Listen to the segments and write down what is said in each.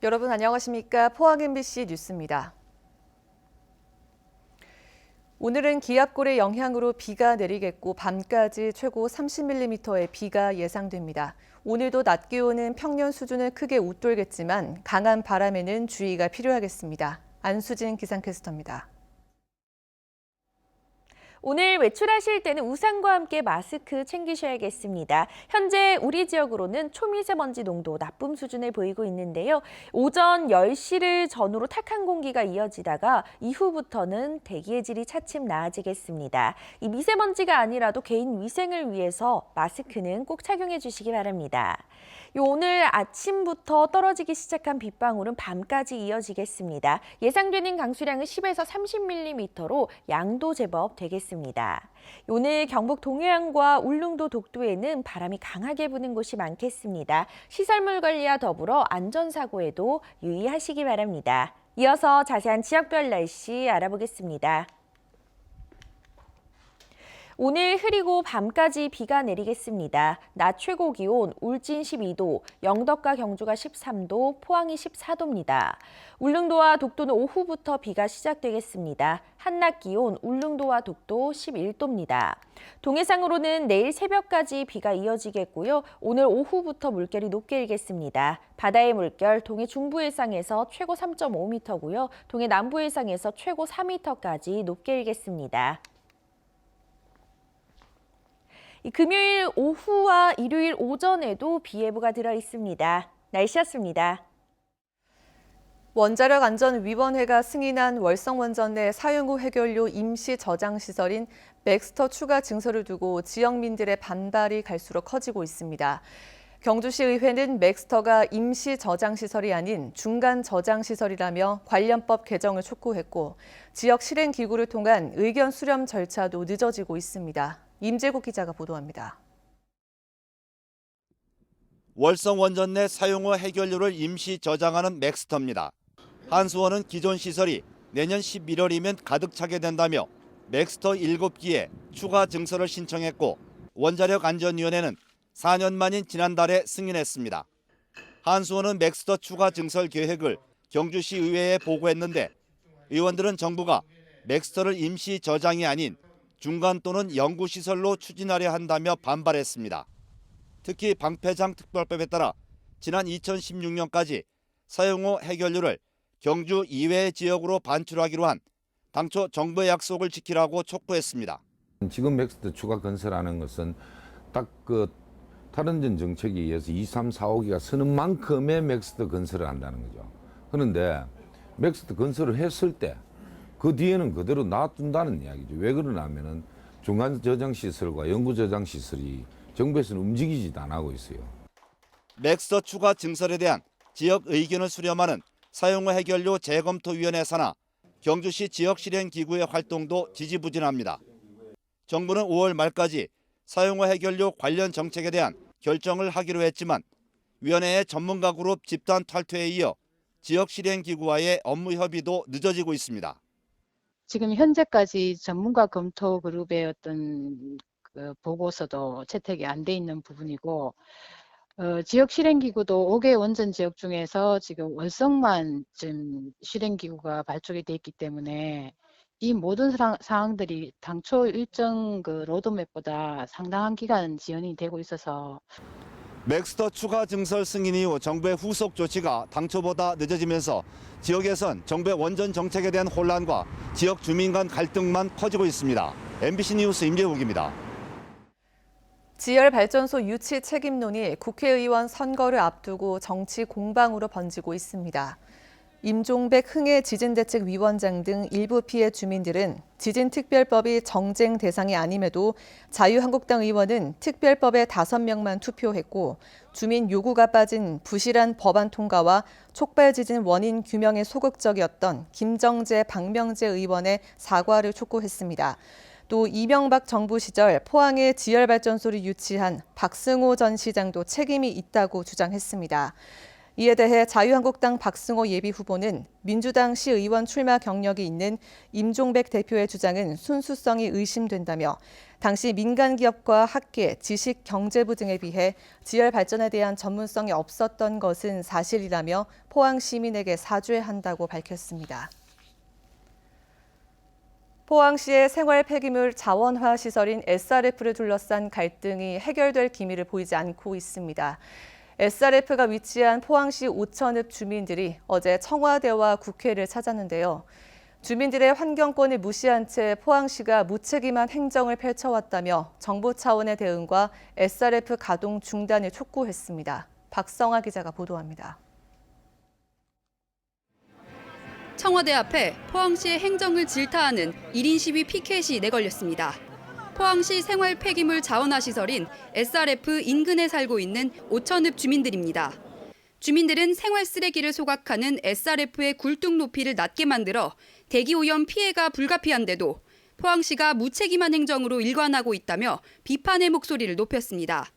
여러분 안녕하십니까? 포항 MBC 뉴스입니다. 오늘은 기압골의 영향으로 비가 내리겠고 밤까지 최고 30mm의 비가 예상됩니다. 오늘도 낮 기온은 평년 수준을 크게 웃돌겠지만 강한 바람에는 주의가 필요하겠습니다. 안수진 기상캐스터입니다. 오늘 외출하실 때는 우산과 함께 마스크 챙기셔야겠습니다. 현재 우리 지역으로는 초미세먼지 농도 나쁨 수준을 보이고 있는데요. 오전 10시를 전후로 탁한 공기가 이어지다가 이후부터는 대기의 질이 차츰 나아지겠습니다. 이 미세먼지가 아니라도 개인 위생을 위해서 마스크는 꼭 착용해 주시기 바랍니다. 오늘 아침부터 떨어지기 시작한 빗방울은 밤까지 이어지겠습니다. 예상되는 강수량은 10에서 30mm로 양도 제법 되겠습니다. 오늘 경북 동해안과 울릉도 독도에는 바람이 강하게 부는 곳이 많겠습니다. 시설물 관리와 더불어 안전사고에도 유의하시기 바랍니다. 이어서 자세한 지역별 날씨 알아보겠습니다. 오늘 흐리고 밤까지 비가 내리겠습니다. 낮 최고 기온 울진 12도, 영덕과 경주가 13도, 포항이 14도입니다. 울릉도와 독도는 오후부터 비가 시작되겠습니다. 한낮 기온 울릉도와 독도 11도입니다. 동해상으로는 내일 새벽까지 비가 이어지겠고요. 오늘 오후부터 물결이 높게 일겠습니다. 바다의 물결 동해 중부해상에서 최고 3.5m고요. 동해 남부해상에서 최고 4m까지 높게 일겠습니다. 금요일 오후와 일요일 오전에도 비 예보가 들어 있습니다. 날씨였습니다. 원자력안전위원회가 승인한 월성원전 내 사용 후 해결료 임시 저장시설인 맥스터 추가 증설을 두고 지역민들의 반발이 갈수록 커지고 있습니다. 경주시 의회는 맥스터가 임시 저장시설이 아닌 중간 저장시설이라며 관련법 개정을 촉구했고 지역 실행기구를 통한 의견 수렴 절차도 늦어지고 있습니다. 임재국 기자가 보도합니다. 월성원전 내 사용 후 해결료를 임시 저장하는 맥스터입니다. 한수원은 기존 시설이 내년 11월이면 가득 차게 된다며 맥스터 7기에 추가 증설을 신청했고 원자력안전위원회는 4년 만인 지난달에 승인했습니다. 한수원은 맥스터 추가 증설 계획을 경주시 의회에 보고했는데 의원들은 정부가 맥스터를 임시 저장이 아닌 중간 또는 연구시설로 추진하려 한다며 반발했습니다. 특히 방패장 특별법에 따라 지난 2016년까지 사용 후 해결료를 경주 이외의 지역으로 반출하기로 한 당초 정부의 약속을 지키라고 촉구했습니다. 지금 맥스터 추가 건설하는 것은 딱 탈원전 정책에 의해서 2, 3, 4, 5기가 쓰는 만큼의 맥스터 건설을 한다는 거죠. 그런데 맥스터 건설을 했을 때 그 뒤에는 그대로 놔둔다는 이야기죠. 왜 그러냐면은 중간 저장 시설과 연구 저장 시설이 정부에서는 움직이지도 안 하고 있어요. 맥스터 추가 증설에 대한 지역 의견을 수렴하는 사용 후 해결료 재검토위원회 산하 경주시 지역 실행 기구의 활동도 지지부진합니다. 정부는 5월 말까지 사용 후 해결료 관련 정책에 대한 결정을 하기로 했지만 위원회의 전문가 그룹 집단 탈퇴에 이어 지역 실행 기구와의 업무 협의도 늦어지고 있습니다. 지금 현재까지 전문가 검토 그룹의 어떤 보고서도 채택이 안 돼 있는 부분이고 지역 실행기구도 5개 원전 지역 중에서 지금 월성만 지금 실행기구가 발족이 돼 있기 때문에 이 모든 사항들이 당초 일정 로드맵보다 상당한 기간 지연이 되고 있어서 맥스터 추가 증설 승인 이후 정부의 후속 조치가 당초보다 늦어지면서 지역에선 정부의 원전 정책에 대한 혼란과 지역 주민 간 갈등만 커지고 있습니다. MBC 뉴스 임재국입니다. 지열발전소 유치 책임론이 국회의원 선거를 앞두고 정치 공방으로 번지고 있습니다. 임종백 흥해 지진대책위원장 등 일부 피해 주민들은 지진특별법이 정쟁 대상이 아님에도 자유한국당 의원은 특별법에 5명만 투표했고 주민 요구가 빠진 부실한 법안 통과와 촉발 지진 원인 규명에 소극적이었던 김정재, 박명재 의원의 사과를 촉구했습니다. 또 이명박 정부 시절 포항에 지열발전소를 유치한 박승호 전 시장도 책임이 있다고 주장했습니다. 이에 대해 자유한국당 박승호 예비후보는 민주당 시의원 출마 경력이 있는 임종백 대표의 주장은 순수성이 의심된다며 당시 민간기업과 학계, 지식, 경제부 등에 비해 지열 발전에 대한 전문성이 없었던 것은 사실이라며 포항 시민에게 사죄한다고 밝혔습니다. 포항시의 생활 폐기물 자원화 시설인 SRF를 둘러싼 갈등이 해결될 기미를 보이지 않고 있습니다. SRF가 위치한 포항시 오천읍 주민들이 어제 청와대와 국회를 찾았는데요. 주민들의 환경권을 무시한 채 포항시가 무책임한 행정을 펼쳐왔다며 정부 차원의 대응과 SRF 가동 중단을 촉구했습니다. 박성아 기자가 보도합니다. 청와대 앞에 포항시의 행정을 질타하는 1인 시위 피켓이 내걸렸습니다. 포항시 생활 폐기물 자원화 시설인 SRF 인근에 살고 있는 오천읍 주민들입니다. 주민들은 생활 쓰레기를 소각하는 SRF의 굴뚝 높이를 낮게 만들어 대기 오염 피해가 불가피한데도 포항시가 무책임한 행정으로 일관하고 있다며 비판의 목소리를 높였습니다.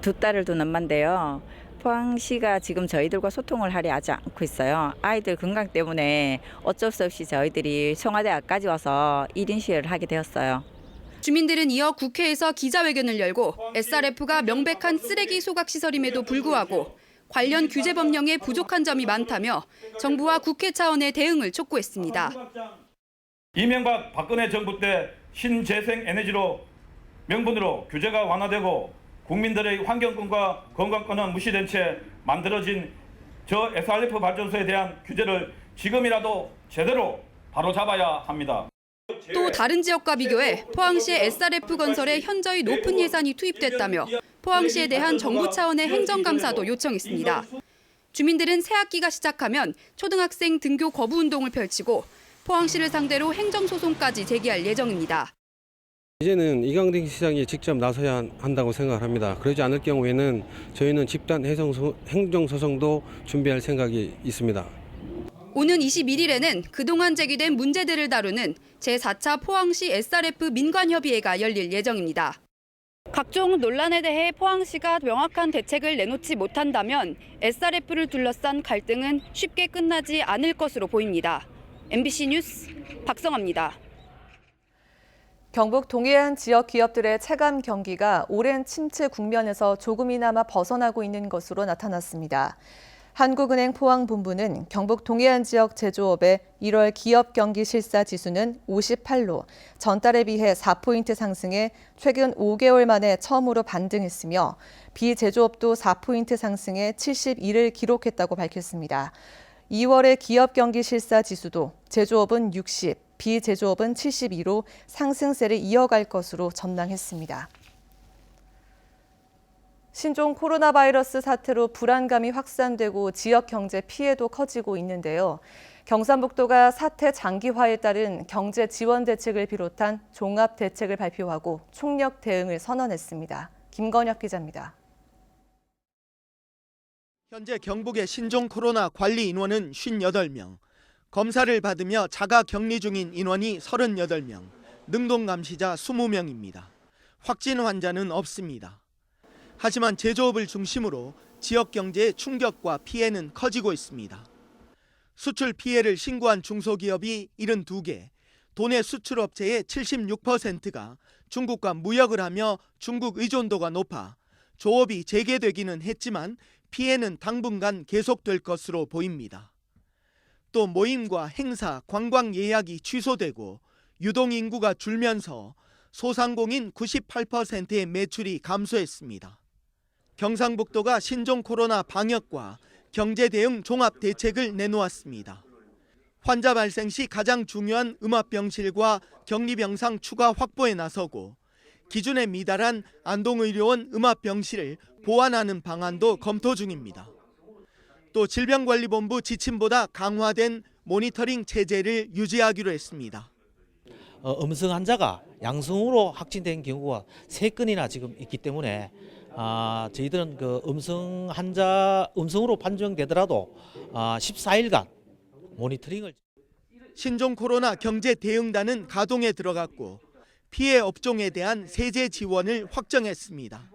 두 딸을 둔 엄마인데요. 포항시가 지금 저희들과 소통을 하려 하지 않고 있어요. 아이들 건강 때문에 어쩔 수 없이 저희들이 청와대 앞까지 와서 1인 시위를 하게 되었어요. 주민들은 이어 국회에서 기자회견을 열고 SRF가 명백한 쓰레기 소각 시설임에도 불구하고 관련 규제 법령에 부족한 점이 많다며 정부와 국회 차원의 대응을 촉구했습니다. 이명박 박근혜 정부 때 신재생 에너지로 명분으로 규제가 완화되고 국민들의 환경권과 건강권은 무시된 채 만들어진 저 SRF 발전소에 대한 규제를 지금이라도 제대로 바로잡아야 합니다. 또 다른 지역과 비교해 포항시의 SRF 건설에 현저히 높은 예산이 투입됐다며 포항시에 대한 정부 차원의 행정감사도 요청했습니다. 주민들은 새학기가 시작하면 초등학생 등교 거부 운동을 펼치고 포항시를 상대로 행정소송까지 제기할 예정입니다. 이제는 이강택 시장이 직접 나서야 한다고 생각합니다. 그러지 않을 경우에는 저희는 집단 행정소송도 준비할 생각이 있습니다. 오는 21일에는 그동안 제기된 문제들을 다루는 제4차 포항시 SRF 민관협의회가 열릴 예정입니다. 각종 논란에 대해 포항시가 명확한 대책을 내놓지 못한다면 SRF를 둘러싼 갈등은 쉽게 끝나지 않을 것으로 보입니다. MBC 뉴스 박성아입니다. 경북 동해안 지역 기업들의 체감 경기가 오랜 침체 국면에서 조금이나마 벗어나고 있는 것으로 나타났습니다. 한국은행 포항본부는 경북 동해안 지역 제조업의 1월 기업 경기 실사 지수는 58로 전달에 비해 4포인트 상승해 최근 5개월 만에 처음으로 반등했으며 비제조업도 4포인트 상승해 71을 기록했다고 밝혔습니다. 2월의 기업 경기 실사 지수도 제조업은 60, 비제조업은 72로 상승세를 이어갈 것으로 전망했습니다. 신종 코로나 바이러스 사태로 불안감이 확산되고 지역 경제 피해도 커지고 있는데요. 경상북도가 사태 장기화에 따른 경제 지원 대책을 비롯한 종합 대책을 발표하고 총력 대응을 선언했습니다. 김건혁 기자입니다. 현재 경북의 신종 코로나 관리 인원은 58명, 검사를 받으며 자가 격리 중인 인원이 38명, 능동 감시자 20명입니다. 확진 환자는 없습니다. 하지만 제조업을 중심으로 지역 경제의 충격과 피해는 커지고 있습니다. 수출 피해를 신고한 중소기업이 72개, 도내 수출업체의 76%가 중국과 무역을 하며 중국 의존도가 높아 조업이 재개되기는 했지만 피해는 당분간 계속될 것으로 보입니다. 또 모임과 행사, 관광 예약이 취소되고 유동인구가 줄면서 소상공인 98%의 매출이 감소했습니다. 경상북도가 신종 코로나 방역과 경제 대응 종합 대책을 내놓았습니다. 환자 발생 시 가장 중요한 음압병실과 격리병상 추가 확보에 나서고 기준에 미달한 안동의료원 음압병실을 보완하는 방안도 검토 중입니다. 또 질병관리본부 지침보다 강화된 모니터링 체제를 유지하기로 했습니다. 음성 환자가 양성으로 확진된 경우가 3건이나 지금 있기 때문에 저희들은 그 음성으로 판정되더라도 14일간 모니터링을. 신종 코로나 경제 대응단은 가동에 들어갔고 피해 업종에 대한 세제 지원을 확정했습니다.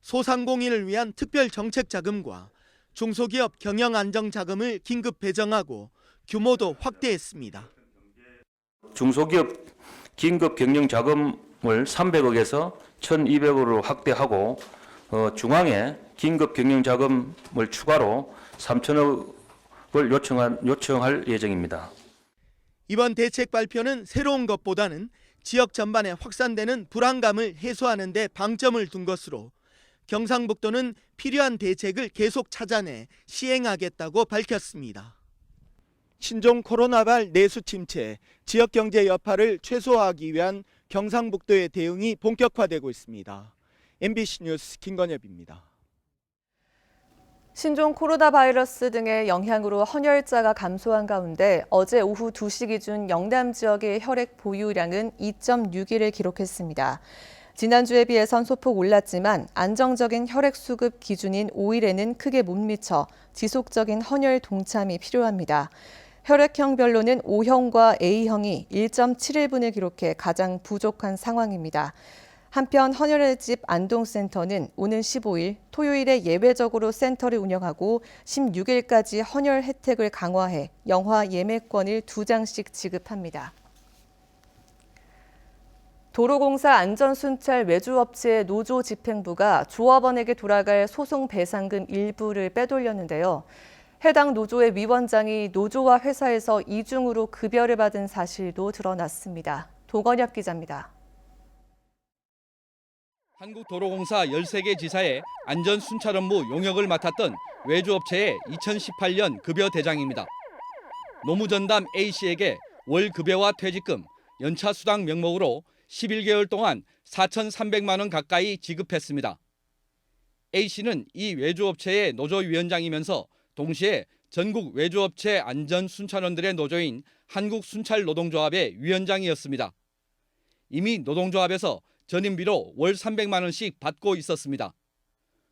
소상공인을 위한 특별 정책 자금과 중소기업 경영안정자금을 긴급 배정하고 규모도 확대했습니다. 중소기업 긴급 경영자금을 300억에서 1,200억으로 확대하고 중앙에 긴급 경영자금을 추가로 3,000억을 요청할 예정입니다. 이번 대책 발표는 새로운 것보다는 지역 전반에 확산되는 불안감을 해소하는 데 방점을 둔 것으로 경상북도는 필요한 대책을 계속 찾아내 시행하겠다고 밝혔습니다. 신종 코로나발 내수 침체, 지역 경제 여파를 최소화하기 위한 경상북도의 대응이 본격화되고 있습니다. MBC 뉴스 김건엽입니다. 신종 코로나 바이러스 등의 영향으로 헌혈자가 감소한 가운데 어제 오후 2시 기준 영남 지역의 혈액 보유량은 2.6일을 기록했습니다. 지난주에 비해선 소폭 올랐지만 안정적인 혈액 수급 기준인 5일에는 크게 못 미쳐 지속적인 헌혈 동참이 필요합니다. 혈액형별로는 O형과 A형이 1.71분을 기록해 가장 부족한 상황입니다. 한편 헌혈의 집 안동센터는 오는 15일 토요일에 예외적으로 센터를 운영하고 16일까지 헌혈 혜택을 강화해 영화 예매권을 2장씩 지급합니다. 도로공사 안전순찰 외주업체 노조 집행부가 조합원에게 돌아갈 소송 배상금 일부를 빼돌렸는데요. 해당 노조의 위원장이 노조와 회사에서 이중으로 급여를 받은 사실도 드러났습니다. 도건엽 기자입니다. 한국도로공사 13개 지사의 안전순찰 업무 용역을 맡았던 외주업체의 2018년 급여 대장입니다. 노무전담 A씨에게 월 급여와 퇴직금, 연차 수당 명목으로 11개월 동안 4,300만 원 가까이 지급했습니다. A씨는 이 외주업체의 노조위원장이면서 동시에 전국 외주업체 안전순찰원들의 노조인 한국순찰노동조합의 위원장이었습니다. 이미 노동조합에서 전임비로 월 300만 원씩 받고 있었습니다.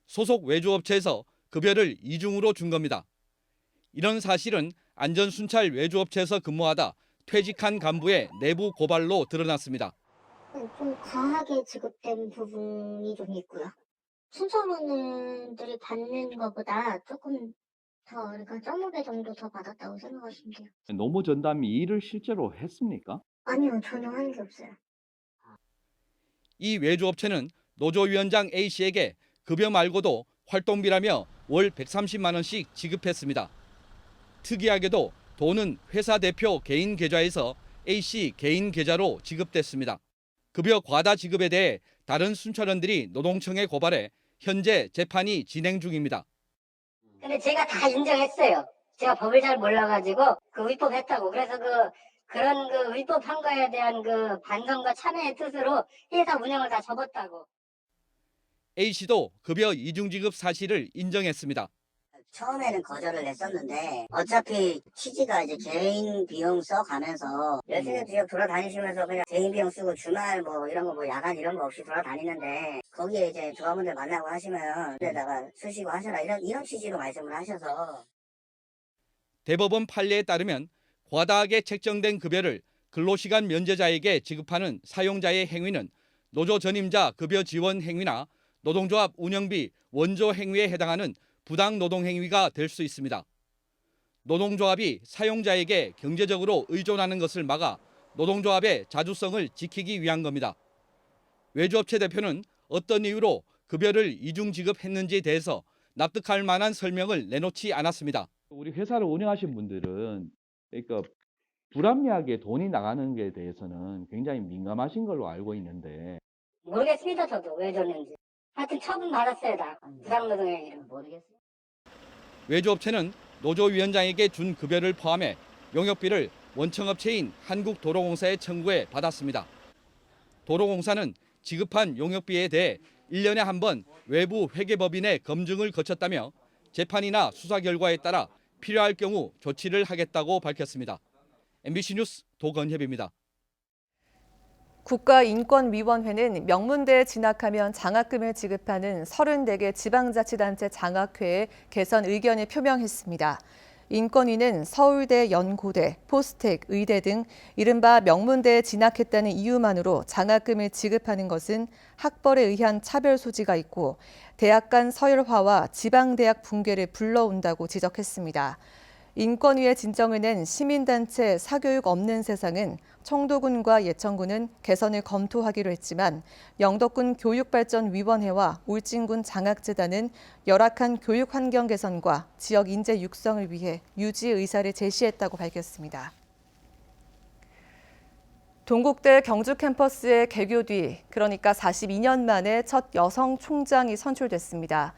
소속 외주업체에서 급여를 이중으로 준 겁니다. 이런 사실은 안전순찰 외주업체에서 근무하다 퇴직한 간부의 내부 고발로 드러났습니다. 좀 과하게 지급된 부분이 좀 있고요. 순찰원들이 받는 것보다 조금 더, 그러니까 1.5배 정도 더 받았다고 생각하시면 돼요. 노무 전담이 일을 실제로 했습니까? 아니요, 전혀 한 게 없어요. 이 외주업체는 노조위원장 A씨에게 급여 말고도 활동비라며 월 130만 원씩 지급했습니다. 특이하게도 돈은 회사 대표 개인 계좌에서 A씨 개인 계좌로 지급됐습니다. 급여 과다 지급에 대해 다른 순찰원들이 노동청에 고발해 현재 재판이 진행 중입니다. 근데 제가 다 인정했어요. 제가 법을 잘 몰라가지고 위법했다고. 그래서 그런 위법한 거에 대한 반성과 참여의 뜻으로 회사 운영을 다 접었다고. A씨도 급여 이중 지급 사실을 인정했습니다. 처음에는 거절을 했었는데 어차피 취지가 이제 개인 비용 써가면서 13개 지역 돌아다니시면서 그냥 개인 비용 쓰고 주말 이런 거 야간 이런 거 없이 돌아다니는데 거기에 이제 조합원들 만나고 하시면 그래다가 쓰시고 하셔라 이런 취지로 말씀을 하셔서. 대법원 판례에 따르면 과다하게 책정된 급여를 근로시간 면제자에게 지급하는 사용자의 행위는 노조 전임자 급여 지원 행위나 노동조합 운영비 원조 행위에 해당하는 부당 노동 행위가 될 수 있습니다. 노동조합이 사용자에게 경제적으로 의존하는 것을 막아 노동조합의 자주성을 지키기 위한 겁니다. 외주업체 대표는 어떤 이유로 급여를 이중 지급했는지에 대해서 납득할 만한 설명을 내놓지 않았습니다. 우리 회사를 운영하신 분들은 그러니까 불합리하게 돈이 나가는 게 대해서는 굉장히 민감하신 걸로 알고 있는데. 모르겠습니다. 저도 왜 줬는지. 하여튼 처분 받았어요. 다. 부당노동의 이름 모르겠어요. 외주업체는 노조위원장에게 준 급여를 포함해 용역비를 원청업체인 한국도로공사에 청구해 받았습니다. 도로공사는 지급한 용역비에 대해 1년에 한 번 외부 회계법인의 검증을 거쳤다며 재판이나 수사 결과에 따라 필요할 경우 조치를 하겠다고 밝혔습니다. MBC 뉴스 도건협입니다. 국가인권위원회는 명문대에 진학하면 장학금을 지급하는 34개 지방자치단체 장학회에 개선 의견을 표명했습니다. 인권위는 서울대, 연고대, 포스텍, 의대 등 이른바 명문대에 진학했다는 이유만으로 장학금을 지급하는 것은 학벌에 의한 차별 소지가 있고 대학 간 서열화와 지방대학 붕괴를 불러온다고 지적했습니다. 인권위의 진정을 낸 시민단체 사교육 없는 세상은 청도군과 예천군은 개선을 검토하기로 했지만 영덕군 교육발전위원회와 울진군 장학재단은 열악한 교육 환경 개선과 지역 인재 육성을 위해 유지 의사를 제시했다고 밝혔습니다. 동국대 경주 캠퍼스의 개교 뒤, 그러니까 42년 만에 첫 여성 총장이 선출됐습니다.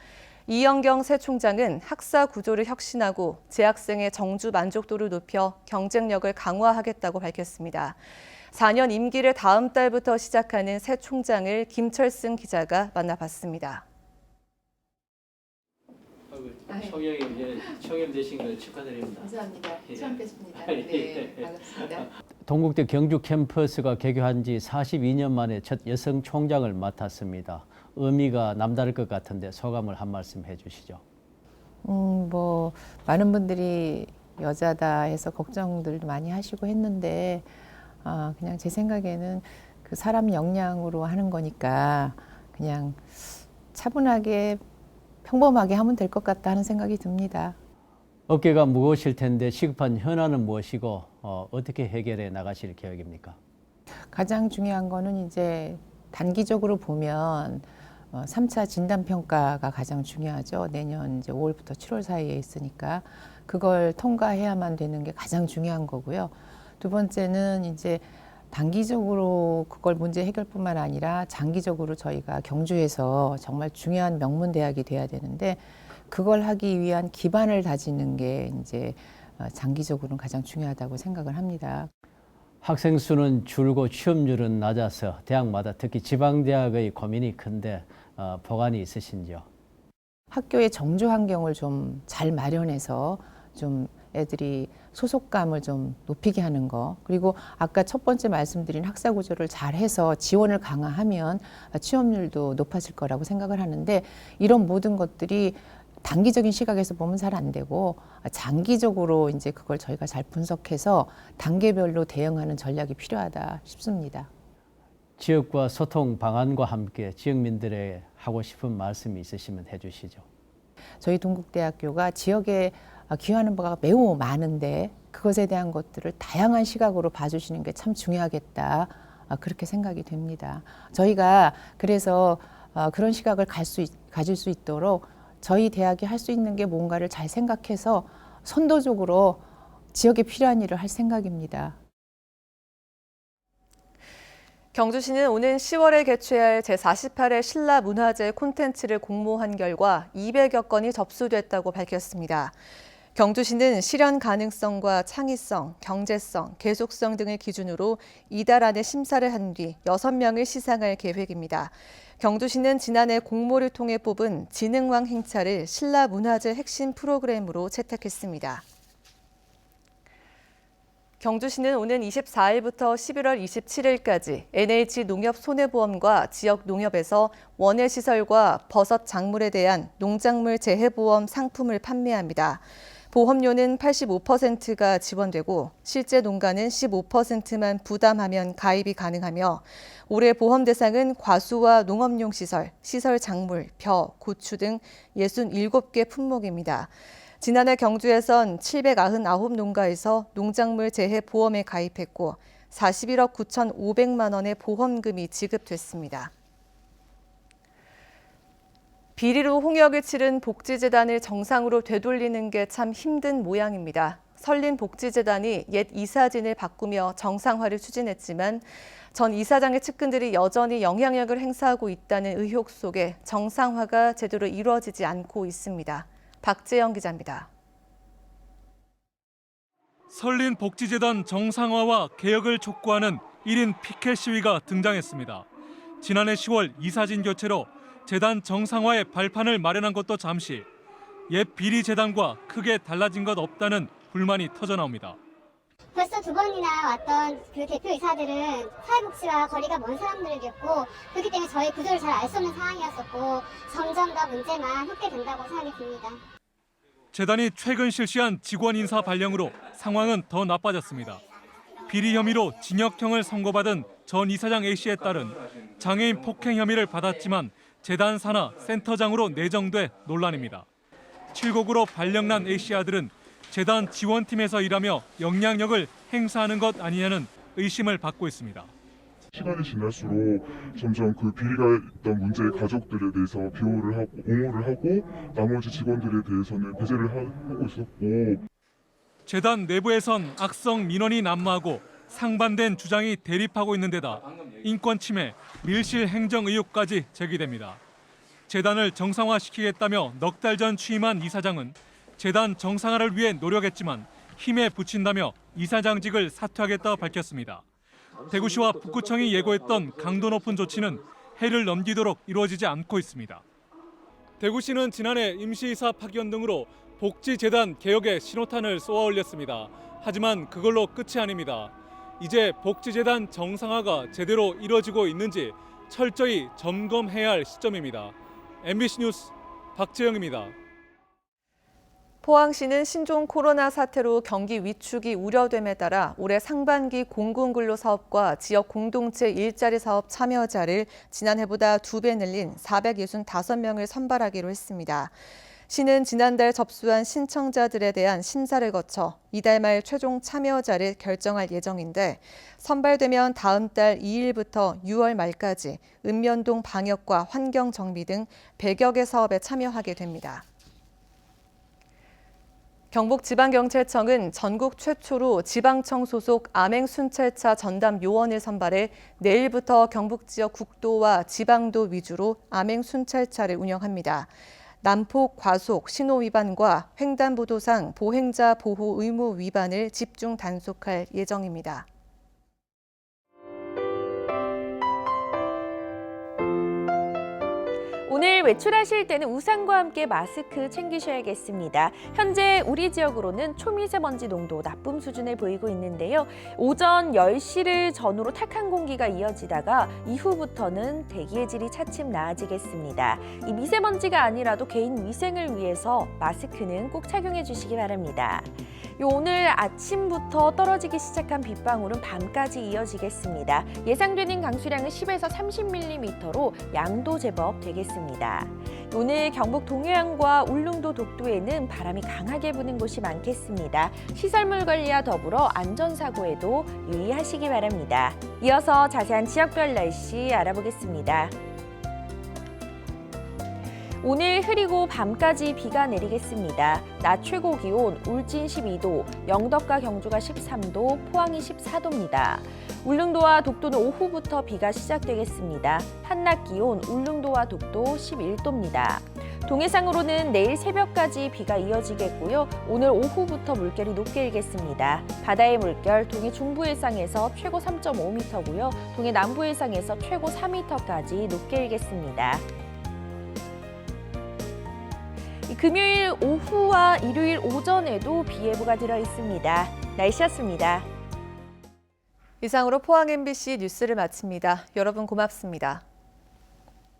이영경 새 총장은 학사 구조를 혁신하고 재학생의 정주 만족도를 높여 경쟁력을 강화하겠다고 밝혔습니다. 4년 임기를 다음 달부터 시작하는 새 총장을 김철승 기자가 만나봤습니다. 총영이 이제 총영 되신 걸 축하드립니다. 감사합니다. 예. 처음 뵙습니다. 예. 네, 반갑습니다. 동국대 경주 캠퍼스가 개교한 지 42년 만에 첫 여성 총장을 맡았습니다. 의미가 남다를 것 같은데 소감을 한 말씀 해주시죠. 뭐 많은 분들이 여자다 해서 걱정들도 많이 하시고 했는데 그냥 제 생각에는 그 사람 역량으로 하는 거니까 그냥 차분하게 평범하게 하면 될 것 같다 하는 생각이 듭니다. 어깨가 무거우실 텐데 시급한 현안은 무엇이고 어떻게 해결해 나가실 계획입니까? 가장 중요한 거는 이제 단기적으로 보면 3차 진단평가가 가장 중요하죠. 내년 이제 5월부터 7월 사이에 있으니까 그걸 통과해야만 되는 게 가장 중요한 거고요. 두 번째는 이제 단기적으로 그걸 문제 해결뿐만 아니라 장기적으로 저희가 경주에서 정말 중요한 명문 대학이 돼야 되는데 그걸 하기 위한 기반을 다지는 게 이제 장기적으로는 가장 중요하다고 생각을 합니다. 학생 수는 줄고 취업률은 낮아서 대학마다 특히 지방대학의 고민이 큰데 보관이 있으신지요? 학교의 정주 환경을 좀 잘 마련해서 좀 애들이 소속감을 좀 높이게 하는 거, 그리고 아까 첫 번째 말씀드린 학사 구조를 잘 해서 지원을 강화하면 취업률도 높아질 거라고 생각을 하는데 이런 모든 것들이 단기적인 시각에서 보면 잘 안 되고 장기적으로 이제 그걸 저희가 잘 분석해서 단계별로 대응하는 전략이 필요하다 싶습니다. 지역과 소통 방안과 함께 지역민들에게 하고 싶은 말씀이 있으시면 해주시죠. 저희 동국대학교가 지역에 기여하는 바가 매우 많은데 그것에 대한 것들을 다양한 시각으로 봐주시는 게 참 중요하겠다, 그렇게 생각이 됩니다. 저희가 그래서 그런 시각을 가질 수 있도록 저희 대학이 할 수 있는 게 뭔가를 잘 생각해서 선도적으로 지역에 필요한 일을 할 생각입니다. 경주시는 오는 10월에 개최할 제48회 신라문화제 콘텐츠를 공모한 결과 200여 건이 접수됐다고 밝혔습니다. 경주시는 실현 가능성과 창의성, 경제성, 계속성 등을 기준으로 이달 안에 심사를 한 뒤 6명을 시상할 계획입니다. 경주시는 지난해 공모를 통해 뽑은 지능왕 행차를 신라문화제 핵심 프로그램으로 채택했습니다. 경주시는 오는 24일부터 11월 27일까지 NH농협손해보험과 지역농협에서 원예시설과 버섯 작물에 대한 농작물 재해보험 상품을 판매합니다. 보험료는 85%가 지원되고 실제 농가는 15%만 부담하면 가입이 가능하며 올해 보험 대상은 과수와 농업용 시설, 시설 작물, 벼, 고추 등 67개 품목입니다. 지난해 경주에선 799 농가에서 농작물 재해 보험에 가입했고 41억 9,500만 원의 보험금이 지급됐습니다. 비리로 홍역을 치른 복지재단을 정상으로 되돌리는 게 참 힘든 모양입니다. 설린복지재단이 옛 이사진을 바꾸며 정상화를 추진했지만 전 이사장의 측근들이 여전히 영향력을 행사하고 있다는 의혹 속에 정상화가 제대로 이루어지지 않고 있습니다. 박재영 기자입니다. 설린복지재단 정상화와 개혁을 촉구하는 1인 피켓 시위가 등장했습니다. 지난해 10월 이사진 교체로 재단 정상화의 발판을 마련한 것도 잠시 옛 비리 재단과 크게 달라진 것 없다는 불만이 터져나옵니다. 벌써 2번이나 왔던 그 대표이사들은 사회복지와 거리가 먼 사람들이었고 그렇기 때문에 저희 구조를 잘 알 수 없는 상황이었었고 점점 더 문제만 흑대된다고 생각이 듭니다. 재단이 최근 실시한 직원 인사 발령으로 상황은 더 나빠졌습니다. 비리 혐의로 징역형을 선고받은 전 이사장 A씨의 딸은 장애인 폭행 혐의를 받았지만 재단 산하 센터장으로 내정돼 논란입니다. 7곡으로 발령난 A씨 아들은 재단 지원팀에서 일하며 영향력을 행사하는 것 아니냐는 의심을 받고 있습니다. 시간이 지날수록 점점 그 비리가 있던 문제의 가족들에 대해서 비호를 하고 옹호를 하고 나머지 직원들에 대해서는 배제를 하고 있었고 재단 내부에선 악성 민원이 난무하고 상반된 주장이 대립하고 있는 데다 인권 침해, 밀실 행정 의혹까지 제기됩니다. 재단을 정상화시키겠다며 넉 달 전 취임한 이사장은 재단 정상화를 위해 노력했지만 힘에 부친다며 이사장직을 사퇴하겠다고 밝혔습니다. 대구시와 북구청이 예고했던 강도 높은 조치는 해를 넘기도록 이루어지지 않고 있습니다. 대구시는 지난해 임시이사 파견 등으로 복지재단 개혁에 신호탄을 쏘아 올렸습니다. 하지만 그걸로 끝이 아닙니다. 이제 복지재단 정상화가 제대로 이루어지고 있는지 철저히 점검해야 할 시점입니다. MBC 뉴스 박재영입니다. 포항시는 신종 코로나 사태로 경기 위축이 우려됨에 따라 올해 상반기 공공근로 사업과 지역 공동체 일자리 사업 참여자를 지난해보다 2배 늘린 465명을 선발하기로 했습니다. 시는 지난달 접수한 신청자들에 대한 심사를 거쳐 이달 말 최종 참여자를 결정할 예정인데 선발되면 다음 달 2일부터 6월 말까지 읍면동 방역과 환경 정비 등 100여 개 사업에 참여하게 됩니다. 경북지방경찰청은 전국 최초로 지방청 소속 암행순찰차 전담 요원을 선발해 내일부터 경북 지역 국도와 지방도 위주로 암행순찰차를 운영합니다. 난폭 과속, 신호 위반과 횡단보도상 보행자 보호 의무 위반을 집중 단속할 예정입니다. 오늘 외출하실 때는 우산과 함께 마스크 챙기셔야겠습니다. 현재 우리 지역으로는 초미세먼지 농도 나쁨 수준을 보이고 있는데요. 오전 10시를 전후로 탁한 공기가 이어지다가 이후부터는 대기의 질이 차츰 나아지겠습니다. 이 미세먼지가 아니라도 개인 위생을 위해서 마스크는 꼭 착용해 주시기 바랍니다. 오늘 아침부터 떨어지기 시작한 빗방울은 밤까지 이어지겠습니다. 예상되는 강수량은 10에서 30mm로 양도 제법 되겠습니다. 오늘 경북 동해안과 울릉도 독도에는 바람이 강하게 부는 곳이 많겠습니다. 시설물 관리와 더불어 안전사고에도 유의하시기 바랍니다. 이어서 자세한 지역별 날씨 알아보겠습니다. 오늘 흐리고 밤까지 비가 내리겠습니다. 낮 최고 기온 울진 12도, 영덕과 경주가 13도, 포항이 14도입니다. 울릉도와 독도는 오후부터 비가 시작되겠습니다. 한낮 기온 울릉도와 독도 11도입니다. 동해상으로는 내일 새벽까지 비가 이어지겠고요. 오늘 오후부터 물결이 높게 일겠습니다. 바다의 물결 동해 중부 일상에서 최고 3.5m고요. 동해 남부 일상에서 최고 4m까지 높게 일겠습니다. 금요일 오후와 일요일 오전에도 비 예보가 들어 있습니다. 날씨였습니다. 이상으로 포항 MBC 뉴스를 마칩니다. 여러분 고맙습니다.